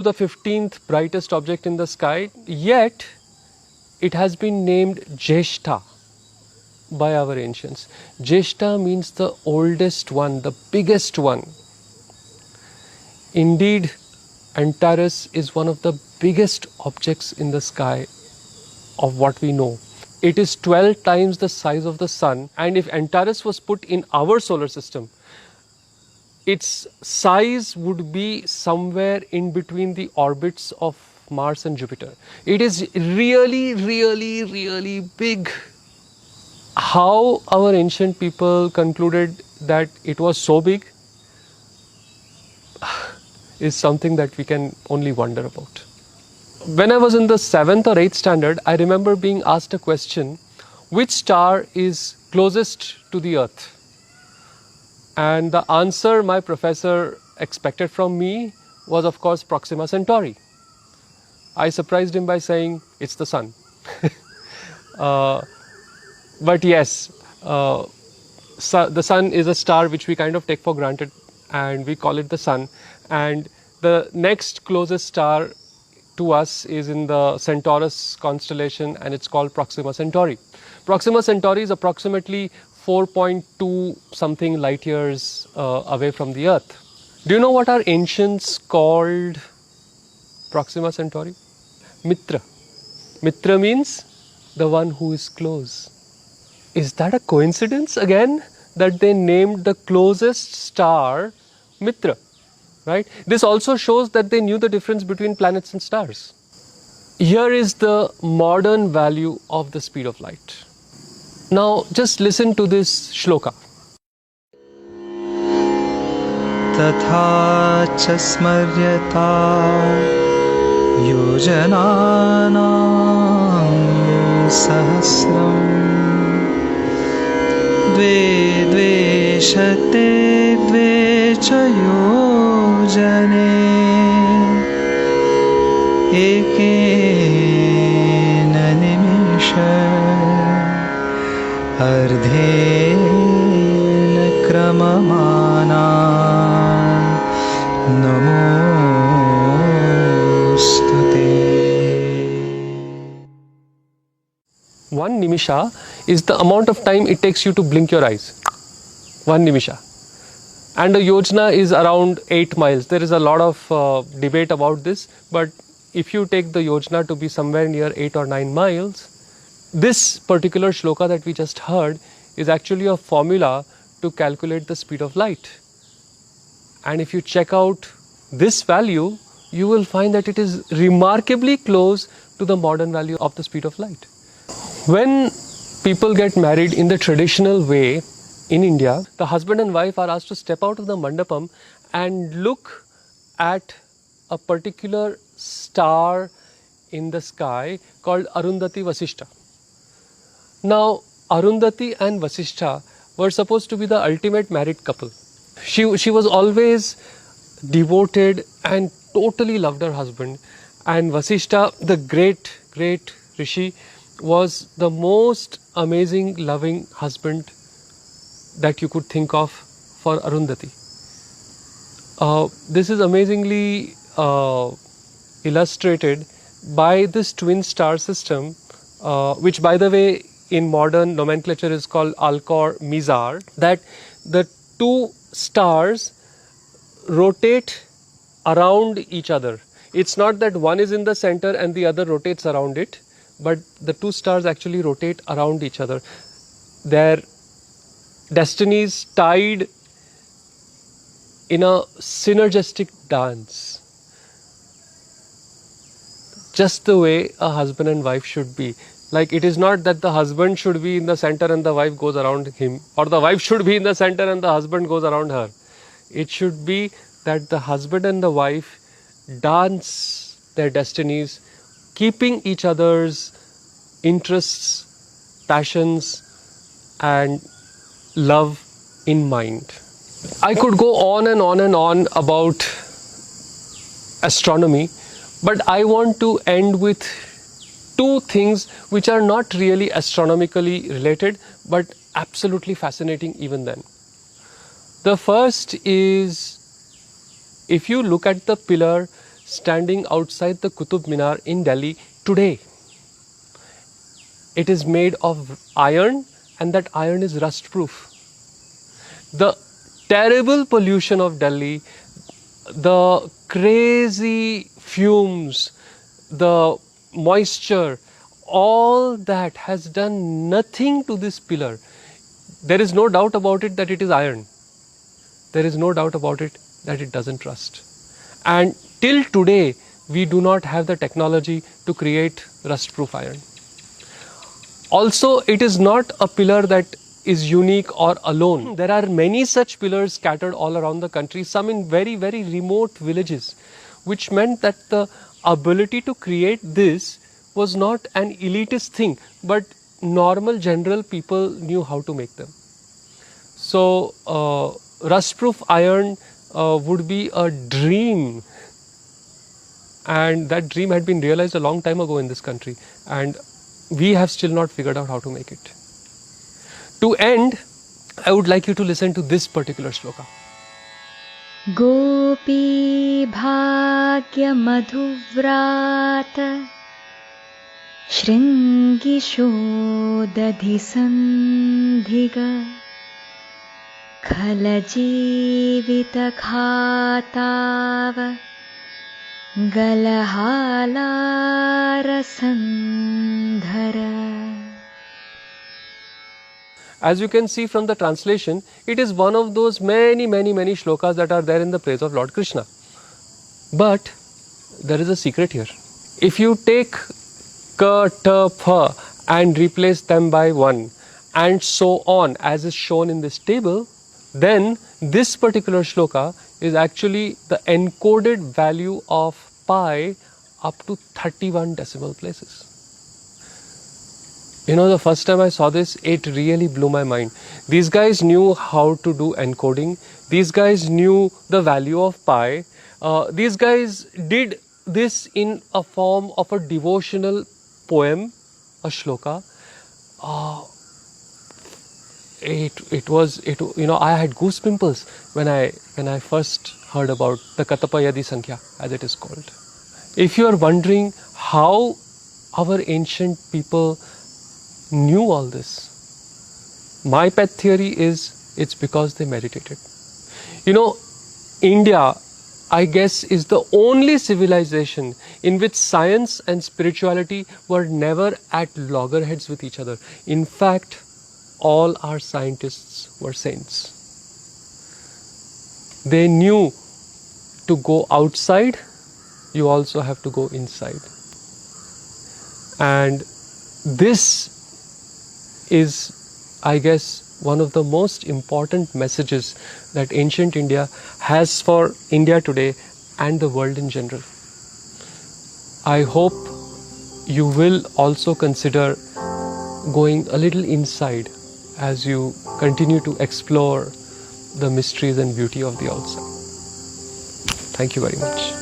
the 15th brightest object in the sky, yet it has been named Jesta by our ancients. Jesta means the oldest one, the biggest one. Indeed, Antares is one of the biggest objects in the sky of what we know. It is 12 times the size of the Sun, and if Antares was put in our solar system, its size would be somewhere in between the orbits of Mars and Jupiter. It is really, really, really big. How our ancient people concluded that it was so big is something that we can only wonder about. When I was in the 7th or 8th standard, I remember being asked a question, which star is closest to the Earth? And the answer my professor expected from me was, of course, Proxima Centauri. I surprised him by saying, it's the Sun. But yes, the Sun is a star which we kind of take for granted, and we call it the Sun. And the next closest star to us is in the Centaurus constellation, and it's called Proxima Centauri. Proxima Centauri is approximately 4.2 something light years away from the Earth. Do you know what our ancients called Proxima Centauri? Mitra. Mitra means the one who is close. Is that a coincidence again that they named the closest star Mitra? Right? This also shows that they knew the difference between planets and stars. Here is the modern value of the speed of light. Now just listen to this shloka. Tatha cha smaryata yojananam sahasram dve dveshate dve cha yojane ekena nimisha ardhena kramamana namostute. One nimisha is the amount of time it takes you to blink your eyes. One nimisha. And a yojana is around 8 miles. There is a lot of debate about this, but if you take the yojana to be somewhere near 8 or 9 miles, this particular shloka that we just heard is actually a formula to calculate the speed of light. And if you check out this value, you will find that it is remarkably close to the modern value of the speed of light. When people get married in the traditional way in India, the husband and wife are asked to step out of the mandapam and look at a particular star in the sky called Arundhati Vasishtha. Now, Arundhati and Vasishtha were supposed to be the ultimate married couple. She was always devoted and totally loved her husband. And Vasishtha, the great Rishi, was the most amazing, loving husband that you could think of for Arundhati. This is amazingly illustrated by this twin star system, which, by the way, in modern nomenclature is called Alcor-Mizar, that the two stars rotate around each other. It's not that one is in the center and the other rotates around it, but the two stars actually rotate around each other. Their destinies tied in a synergistic dance, just the way a husband and wife should be. Like, it is not that the husband should be in the center and the wife goes around him, or the wife should be in the center and the husband goes around her. It should be that the husband and the wife dance their destinies, keeping each other's interests, passions and love in mind. I could go on and on and on about astronomy, but I want to end with two things which are not really astronomically related, but absolutely fascinating even then. The first is, if you look at the pillar standing outside the Qutub Minar in Delhi today. It is made of iron, and that iron is rust proof. The terrible pollution of Delhi, the crazy fumes, the moisture, all that has done nothing to this pillar. There is no doubt about it that it is iron. There is no doubt about it that it doesn't rust. And till today, we do not have the technology to create rust-proof iron. Also, it is not a pillar that is unique or alone. There are many such pillars scattered all around the country, some in very, very remote villages, which meant that the ability to create this was not an elitist thing, but normal general people knew how to make them. So, rust-proof iron would be a dream, and that dream had been realized a long time ago in this country, and we have still not figured out how to make it. To end, I would like you to listen to this particular shloka. Gopi Bhagya मधुव्रात शृङ्गिशोदधि सन्धिग खलजीवितखाताव गलहालारसन्धर. As you can see from the translation, it is one of those many shlokas that are there in the praise of Lord Krishna. But there is a secret here. If you take ka, ta, pha and replace them by 1 and so on as is shown in this table, then this particular shloka is actually the encoded value of pi up to 31 decimal places. You know, the first time I saw this, it really blew my mind. These guys knew how to do encoding. These guys knew the value of pi. These guys did this in a form of a devotional poem, a shloka. I had goose pimples when I first heard about the Katapayadi Sankhya, as it is called. If you are wondering how our ancient people knew all this, my pet theory is it's because they meditated. You know, India, I guess, is the only civilization in which science and spirituality were never at loggerheads with each other. In fact, all our scientists were saints. They knew to go outside, you also have to go inside. And this is, I guess, one of the most important messages that ancient India has for India today and the world in general. I hope you will also consider going a little inside as you continue to explore the mysteries and beauty of the outside. Thank you very much.